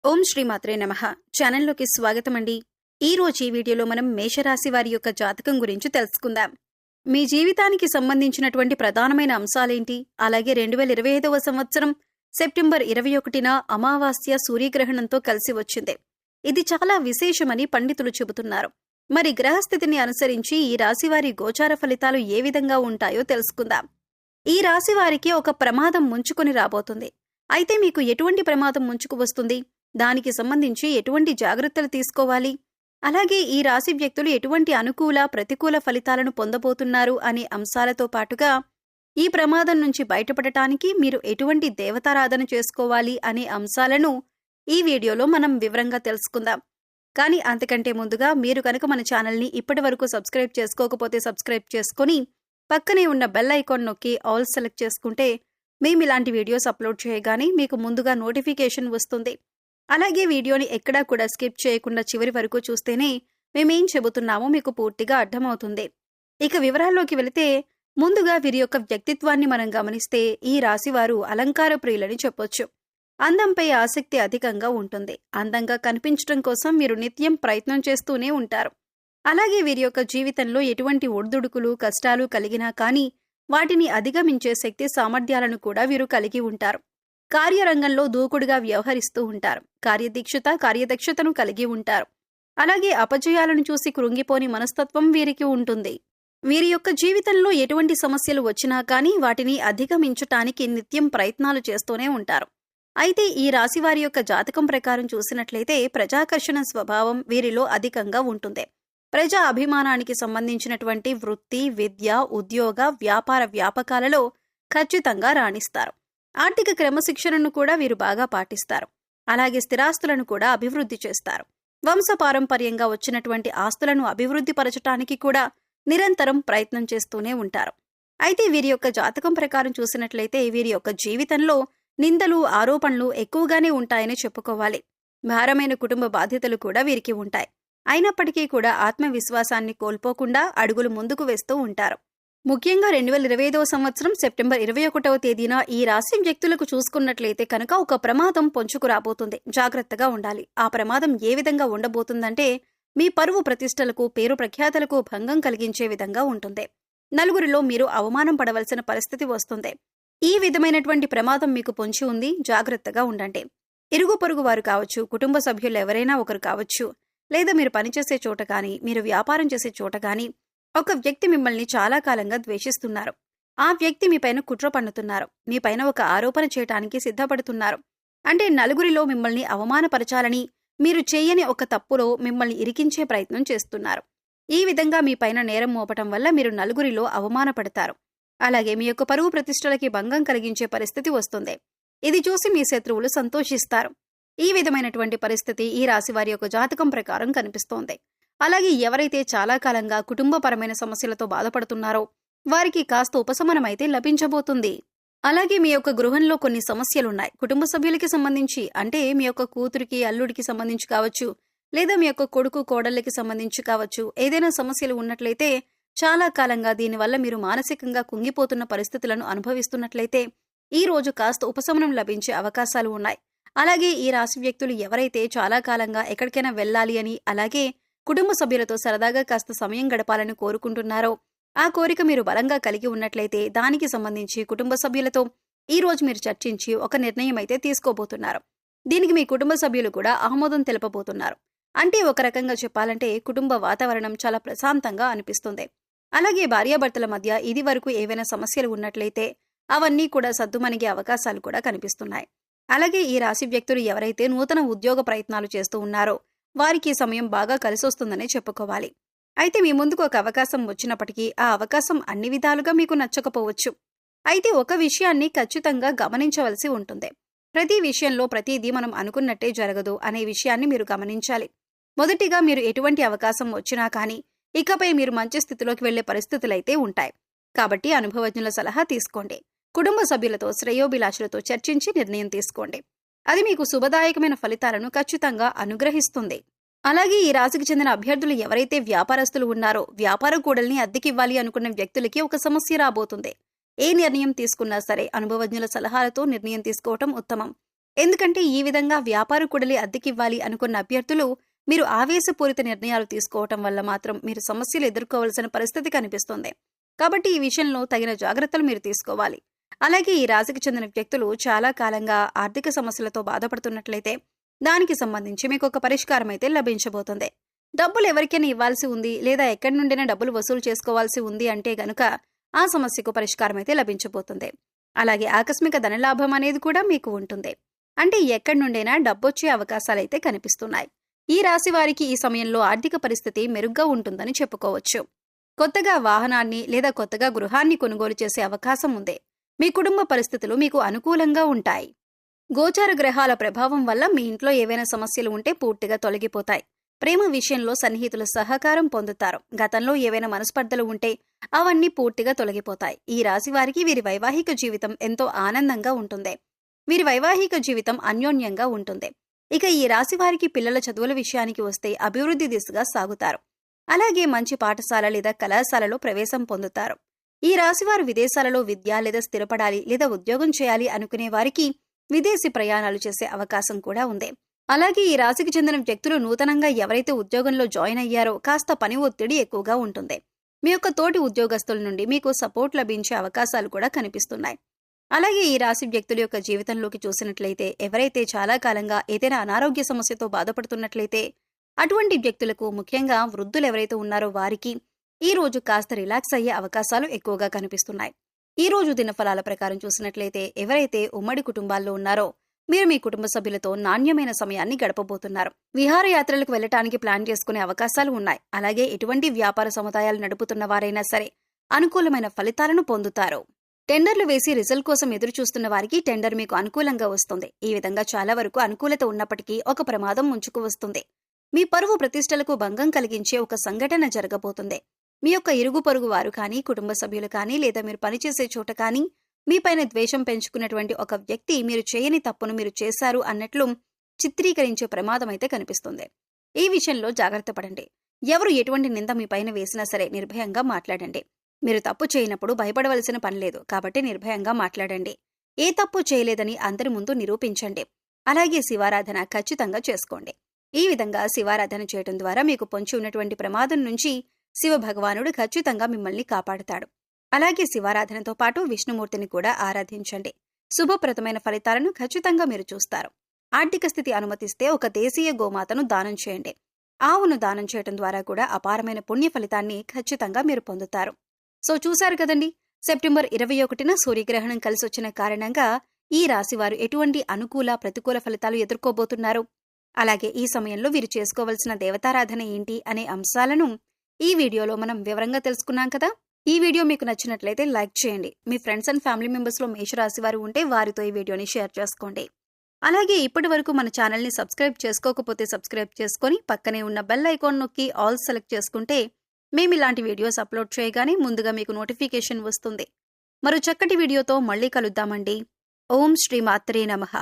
ఓం శ్రీమాత్రే నమః. ఛానల్లోకి స్వాగతం అండి. ఈ రోజు ఈ వీడియోలో మనం మేషరాశి వారి యొక్క జాతకం గురించి తెలుసుకుందాం. మీ జీవితానికి సంబంధించినటువంటి ప్రధానమైన అంశాలేంటి, అలాగే 2025వ సంవత్సరం సెప్టెంబర్ 21న అమావాస్య సూర్యగ్రహణంతో కలిసి వచ్చింది. ఇది చాలా విశేషమని పండితులు చెబుతున్నారు. మరి గ్రహస్థితిని అనుసరించి ఈ రాశివారి గోచార ఫలితాలు ఏ విధంగా ఉంటాయో తెలుసుకుందాం. ఈ రాశి వారికి ఒక ప్రమాదం ముంచుకొని రాబోతుంది. అయితే మీకు ఎటువంటి ప్రమాదం ముంచుకు వస్తుంది, దానికి సంబంధించి ఎటువంటి జాగ్రత్తలు తీసుకోవాలి, అలాగే ఈ రాశి వ్యక్తులు ఎటువంటి అనుకూల ప్రతికూల ఫలితాలను పొందబోతున్నారు అనే అంశాలతో పాటుగా ఈ ప్రమాదం నుంచి బయటపడటానికి మీరు ఎటువంటి దేవతారాధన చేసుకోవాలి అనే అంశాలను ఈ వీడియోలో మనం వివరంగా తెలుసుకుందాం. కానీ అంతకంటే ముందుగా మీరు కనుక మన ఛానల్ని ఇప్పటి వరకు సబ్స్క్రైబ్ చేసుకోకపోతే సబ్స్క్రైబ్ చేసుకుని పక్కనే ఉన్న బెల్ ఐకాన్ నొక్కి ఆల్ సెలెక్ట్ చేసుకుంటే మేము ఇలాంటి వీడియోస్ అప్లోడ్ చేయగానే మీకు ముందుగా నోటిఫికేషన్ వస్తుంది. అలాగే వీడియోని ఎక్కడా కూడా స్కిప్ చేయకుండా చివరి వరకు చూస్తేనే మేమేం చెబుతున్నామో మీకు పూర్తిగా అర్థమవుతుంది. ఇక వివరాల్లోకి వెళితే ముందుగా వీరి యొక్క వ్యక్తిత్వాన్ని మనం గమనిస్తే ఈ రాశివారు అలంకార ప్రియులని చెప్పొచ్చు. అందంపై ఆసక్తి అధికంగా ఉంటుంది. అందంగా కనిపించడం కోసం వీరు నిత్యం ప్రయత్నం చేస్తూనే ఉంటారు. అలాగే వీరి యొక్క జీవితంలో ఎటువంటి ఒడిదుడుకులు కష్టాలు కలిగినా కానీ వాటిని అధిగమించే శక్తి సామర్థ్యాలను కూడా వీరు కలిగి ఉంటారు. కార్యరంగంలో దూకుడుగా వ్యవహరిస్తూ ఉంటారు. కార్యదక్షతను కలిగి ఉంటారు. అలాగే అపజయాలను చూసి కృంగిపోని మనస్తత్వం వీరికి ఉంటుంది. వీరి యొక్క జీవితంలో ఎటువంటి సమస్యలు వచ్చినా కానీ వాటిని అధిగమించటానికి నిత్యం ప్రయత్నాలు చేస్తూనే ఉంటారు. అయితే ఈ రాశి వారి యొక్క జాతకం ప్రకారం చూసినట్లయితే ప్రజాకర్షణ స్వభావం వీరిలో అధికంగా ఉంటుంది. ప్రజా అభిమానానికి సంబంధించినటువంటి వృత్తి, విద్య, ఉద్యోగ, వ్యాపార వ్యాపకాలలో ఖచ్చితంగా రాణిస్తారు. ఆర్థిక క్రమశిక్షణను కూడా వీరు బాగా పాటిస్తారు. అలాగే స్థిరాస్తులను కూడా అభివృద్ధి చేస్తారు. వంశపారంపర్యంగా వచ్చినటువంటి ఆస్తులను అభివృద్ధి పరచటానికి కూడా నిరంతరం ప్రయత్నం చేస్తూనే ఉంటారు. అయితే వీరి యొక్క జాతకం ప్రకారం చూసినట్లయితే వీరి యొక్క జీవితంలో నిందలు, ఆరోపణలు ఎక్కువగానే ఉంటాయని చెప్పుకోవాలి. భారమైన కుటుంబ బాధ్యతలు కూడా వీరికి ఉంటాయి. అయినప్పటికీ కూడా ఆత్మవిశ్వాసాన్ని కోల్పోకుండా అడుగులు ముందుకు వేస్తూ ఉంటారు. ముఖ్యంగా 2025వ సంవత్సరం సెప్టెంబర్ 21వ తేదీన ఈ రాశి వ్యక్తులకు చూసుకున్నట్లయితే కనుక ఒక ప్రమాదం పొంచుకు రాబోతుంది. జాగ్రత్తగా ఉండాలి. ఆ ప్రమాదం ఏ విధంగా ఉండబోతుందంటే మీ పరువు ప్రతిష్టలకు, పేరు ప్రఖ్యాతలకు భంగం కలిగించే విధంగా ఉంటుంది. నలుగురిలో మీరు అవమానం పడవలసిన పరిస్థితి వస్తుంది. ఈ విధమైనటువంటి ప్రమాదం మీకు పొంచి ఉంది. జాగ్రత్తగా ఉండండి. ఇరుగు పొరుగు వారు కావచ్చు, కుటుంబ సభ్యులు ఎవరైనా ఒకరు కావచ్చు, లేదా మీరు పనిచేసే చోట కానీ, మీరు వ్యాపారం చేసే చోట కానీ ఒక వ్యక్తి మిమ్మల్ని చాలా కాలంగా ద్వేషిస్తున్నారు. ఆ వ్యక్తి మీపైన కుట్ర పన్నుతున్నారు. మీపైన ఒక ఆరోపణ చేయటానికి సిద్ధపడుతున్నారు. అంటే నలుగురిలో మిమ్మల్ని అవమానపరచాలని, మీరు చేయని ఒక తప్పులో మిమ్మల్ని ఇరికించే ప్రయత్నం చేస్తున్నారు. ఈ విధంగా మీపైన నేరం మోపటం వల్ల మీరు నలుగురిలో అవమానపడతారు. అలాగే మీ యొక్క పరువు ప్రతిష్టలకి భంగం కలిగించే పరిస్థితి వస్తుంది. ఇది చూసి మీ శత్రువులు సంతోషిస్తారు. ఈ విధమైనటువంటి పరిస్థితి ఈ రాశి వారి యొక్క జాతకం ప్రకారం కనిపిస్తోంది. అలాగే ఎవరైతే చాలా కాలంగా కుటుంబపరమైన సమస్యలతో బాధపడుతున్నారో వారికి కాస్త ఉపశమనమైతే లభించబోతుంది. అలాగే మీ యొక్క గృహంలో కొన్ని సమస్యలున్నాయి. కుటుంబ సభ్యులకి సంబంధించి, అంటే మీ యొక్క కూతురికి, అల్లుడికి సంబంధించి కావచ్చు, లేదా మీ యొక్క కొడుకు, కోడళ్ళకి సంబంధించి కావచ్చు, ఏదైనా సమస్యలు ఉన్నట్లయితే చాలా కాలంగా దీనివల్ల మీరు మానసికంగా కుంగిపోతున్న పరిస్థితులను అనుభవిస్తున్నట్లయితే ఈ రోజు కాస్త ఉపశమనం లభించే అవకాశాలు ఉన్నాయి. అలాగే ఈ రాశి వ్యక్తులు ఎవరైతే చాలా కాలంగా ఎక్కడికైనా వెళ్ళాలి అని, అలాగే కుటుంబ సభ్యులతో సరదాగా కాస్త సమయం గడపాలని కోరుకుంటున్నారో ఆ కోరిక మీరు బలంగా కలిగి ఉన్నట్లయితే దానికి సంబంధించి కుటుంబ సభ్యులతో ఈ రోజు మీరు చర్చించి ఒక నిర్ణయం అయితే తీసుకోబోతున్నారు. దీనికి మీ కుటుంబ సభ్యులు కూడా ఆమోదం తెలపబోతున్నారు. అంటే ఒక రకంగా చెప్పాలంటే కుటుంబ వాతావరణం చాలా ప్రశాంతంగా అనిపిస్తుంది. అలాగే భార్యాభర్తల మధ్య ఇది వరకు ఏవైనా సమస్యలు ఉన్నట్లయితే అవన్నీ కూడా సద్దుమణిగే అవకాశాలు కూడా కనిపిస్తున్నాయి. అలాగే ఈ రాశి వ్యక్తులు ఎవరైతే నూతన ఉద్యోగ ప్రయత్నాలు చేస్తూ ఉన్నారో వారికి సమయం బాగా కలిసొస్తుందనే చెప్పుకోవాలి. అయితే మీ ముందుకు ఒక అవకాశం వచ్చినప్పటికీ ఆ అవకాశం అన్ని విధాలుగా మీకు నచ్చకపోవచ్చు. అయితే ఒక విషయాన్ని ఖచ్చితంగా గమనించవలసి ఉంటుంది. ప్రతి విషయంలో ప్రతిదీ మనం అనుకున్నట్టే జరగదు అనే విషయాన్ని మీరు గమనించాలి. మొదటిగా మీరు ఎటువంటి అవకాశం వచ్చినా కానీ ఇకపై మీరు మంచి స్థితిలోకి వెళ్లే పరిస్థితులైతే ఉంటాయి. కాబట్టి అనుభవజ్ఞుల సలహా తీసుకోండి. కుటుంబ సభ్యులతో, శ్రేయోభిలాషులతో చర్చించి నిర్ణయం తీసుకోండి. అది మీకు శుభదాయకమైన ఫలితాలను ఖచ్చితంగా అనుగ్రహిస్తుంది. అలాగే ఈ రాశికి చెందిన అభ్యర్థులు ఎవరైతే వ్యాపారస్తులు ఉన్నారో వ్యాపార కూడల్ని అద్దెకివ్వాలి అనుకున్న వ్యక్తులకి ఒక సమస్య రాబోతుంది. ఏ నిర్ణయం తీసుకున్నా సరే అనుభవజ్ఞుల సలహాలతో నిర్ణయం తీసుకోవటం ఉత్తమం. ఎందుకంటే ఈ విధంగా వ్యాపార కూడలి అద్దెకివ్వాలి అనుకున్న అభ్యర్థులు మీరు ఆవేశపూరిత నిర్ణయాలు తీసుకోవటం వల్ల మాత్రం మీరు సమస్యలు ఎదుర్కోవాల్సిన పరిస్థితి కనిపిస్తుంది. కాబట్టి ఈ విషయంలో తగిన జాగ్రత్తలు మీరు తీసుకోవాలి. అలాగే ఈ రాశికి చెందిన వ్యక్తులు చాలా కాలంగా ఆర్థిక సమస్యలతో బాధపడుతున్నట్లయితే దానికి సంబంధించి మీకు ఒక పరిష్కారం అయితే లభించబోతుంది. డబ్బులు ఎవరికైనా ఇవ్వాల్సి ఉంది లేదా ఎక్కడి నుండైనా డబ్బులు వసూలు చేసుకోవాల్సి ఉంది అంటే గనుక ఆ సమస్యకు పరిష్కారం అయితే లభించబోతుంది. అలాగే ఆకస్మిక ధనలాభం అనేది కూడా మీకు ఉంటుంది. అంటే ఎక్కడి నుండైనా డబ్బొచ్చే అవకాశాలైతే కనిపిస్తున్నాయి. ఈ రాశి వారికి ఈ సమయంలో ఆర్థిక పరిస్థితి మెరుగ్గా ఉంటుందని చెప్పుకోవచ్చు. కొత్తగా వాహనాన్ని లేదా కొత్తగా గృహాన్ని కొనుగోలు చేసే అవకాశం ఉంది. మీ కుటుంబ పరిస్థితులు మీకు అనుకూలంగా ఉంటాయి. గోచార గ్రహాల ప్రభావం వల్ల మీ ఇంట్లో ఏవైనా సమస్యలు ఉంటే పూర్తిగా తొలగిపోతాయి. ప్రేమ విషయంలో సన్నిహితుల సహకారం పొందుతారు. గతంలో ఏవైనా మనస్పర్ధలు ఉంటే అవన్నీ పూర్తిగా తొలగిపోతాయి. ఈ రాశి వారికి వీరి వైవాహిక జీవితం ఎంతో ఆనందంగా ఉంటుంది. వీరి వైవాహిక జీవితం అన్యోన్యంగా ఉంటుంది. ఇక ఈ రాశి వారికి పిల్లల చదువుల విషయానికి వస్తే అభివృద్ధి దిశగా సాగుతారు. అలాగే మంచి పాఠశాల లేదా కళాశాలలో ప్రవేశం పొందుతారు. ఈ రాశివారు విదేశాలలో విద్య లేదా స్థిరపడాలి లేదా ఉద్యోగం చేయాలి అనుకునే వారికి విదేశీ ప్రయాణాలు చేసే అవకాశం కూడా ఉంది. అలాగే ఈ రాశికి చెందిన వ్యక్తులు నూతనంగా ఎవరైతే ఉద్యోగంలో జాయిన్ అయ్యారో కాస్త పని ఒత్తిడి ఎక్కువగా ఉంటుంది. మీ యొక్క తోటి ఉద్యోగస్తుల నుండి మీకు సపోర్ట్ లభించే అవకాశాలు కూడా కనిపిస్తున్నాయి. అలాగే ఈ రాశి వ్యక్తుల యొక్క జీవితంలోకి చూసినట్లయితే ఎవరైతే చాలా కాలంగా ఏదైనా అనారోగ్య సమస్యతో బాధపడుతున్నట్లయితే అటువంటి వ్యక్తులకు, ముఖ్యంగా వృద్ధులు ఎవరైతే ఉన్నారో వారికి ఈ రోజు కాస్త రిలాక్స్ అయ్యే అవకాశాలు ఎక్కువగా కనిపిస్తున్నాయి. ఈ రోజు దినఫలాల ప్రకారం చూసినట్లయితే ఎవరైతే ఉమ్మడి కుటుంబాల్లో ఉన్నారో మీరు మీ కుటుంబ సభ్యులతో నాణ్యమైన సమయాన్ని గడపబోతున్నారు. విహారయాత్రలకు వెళ్లటానికి ప్లాన్ చేసుకునే అవకాశాలు ఉన్నాయి. అలాగే ఎటువంటి వ్యాపార సముదాయాలు నడుపుతున్న వారైనా సరే అనుకూలమైన ఫలితాలను పొందుతారు. టెండర్లు వేసి రిజల్ట్ కోసం ఎదురు చూస్తున్న వారికి టెండర్ మీకు అనుకూలంగా వస్తుంది. ఈ విధంగా చాలా వరకు అనుకూలత ఉన్నప్పటికీ ఒక ప్రమాదం ముంచుకు వస్తుంది. మీ పరువు ప్రతిష్టలకు భంగం కలిగించే ఒక సంఘటన జరగబోతుంది. మీ యొక్క ఇరుగు పొరుగు వారు కానీ, కుటుంబ సభ్యులు కానీ, లేదా మీరు పనిచేసే చోట కానీ మీపైన ద్వేషం పెంచుకున్నటువంటి ఒక వ్యక్తి మీరు చేయని తప్పును మీరు చేశారు అన్నట్లు చిత్రీకరించే ప్రమాదం అయితే కనిపిస్తుంది. ఈ విషయంలో జాగ్రత్త పడండి. ఎవరు ఎటువంటి నింద మీపైన వేసినా సరే నిర్భయంగా మాట్లాడండి. మీరు తప్పు చేయనప్పుడు భయపడవలసిన పనిలేదు. కాబట్టి నిర్భయంగా మాట్లాడండి. ఏ తప్పు చేయలేదని అందరి ముందు నిరూపించండి. అలాగే శివారాధన ఖచ్చితంగా చేసుకోండి. ఈ విధంగా శివారాధన చేయడం ద్వారా మీకు పొంచి ఉన్నటువంటి ప్రమాదం నుంచి శివ భగవానుడు ఖచ్చితంగా మిమ్మల్ని కాపాడుతాడు. అలాగే శివారాధనతో పాటు విష్ణుమూర్తిని కూడా ఆరాధించండి. శుభప్రదమైన ఫలితాలను ఖచ్చితంగా మీరు చూస్తారు. ఆర్థిక స్థితి అనుమతిస్తే ఒక దేశీయ గోమాతను దానం చేయండి. ఆవును దానం చేయడం ద్వారా కూడా అపారమైన పుణ్య ఫలితాన్ని ఖచ్చితంగా మీరు పొందుతారు. సో చూశారు కదండి, సెప్టెంబర్ 21న సూర్యగ్రహణం కలిసొచ్చిన కారణంగా ఈ రాశివారు ఎటువంటి అనుకూల ప్రతికూల ఫలితాలు ఎదుర్కోబోతున్నారు, అలాగే ఈ సమయంలో వీరు చేసుకోవలసిన దేవతారాధన ఏంటి అనే అంశాలను ఈ వీడియోలో మనం వివరంగా తెలుసుకున్నాం కదా. ఈ వీడియో మీకు నచ్చినట్లయితే లైక్ చేయండి. మీ ఫ్రెండ్స్ అండ్ ఫ్యామిలీ మెంబర్స్లో మేషరాశి వారు ఉంటే వారితో ఈ వీడియోని షేర్ చేసుకోండి. అలాగే ఇప్పటి వరకు మన ఛానల్ని సబ్స్క్రైబ్ చేసుకోకపోతే సబ్స్క్రైబ్ చేసుకొని పక్కనే ఉన్న బెల్ ఐకాన్ నొక్కి ఆల్ సెలెక్ట్ చేసుకుంటే మేము ఇలాంటి వీడియోస్ అప్లోడ్ చేయగానే ముందుగా మీకు నోటిఫికేషన్ వస్తుంది. మరో చక్కటి వీడియోతో మళ్ళీ కలుద్దామండి. ఓం శ్రీ మాత్రే నమః.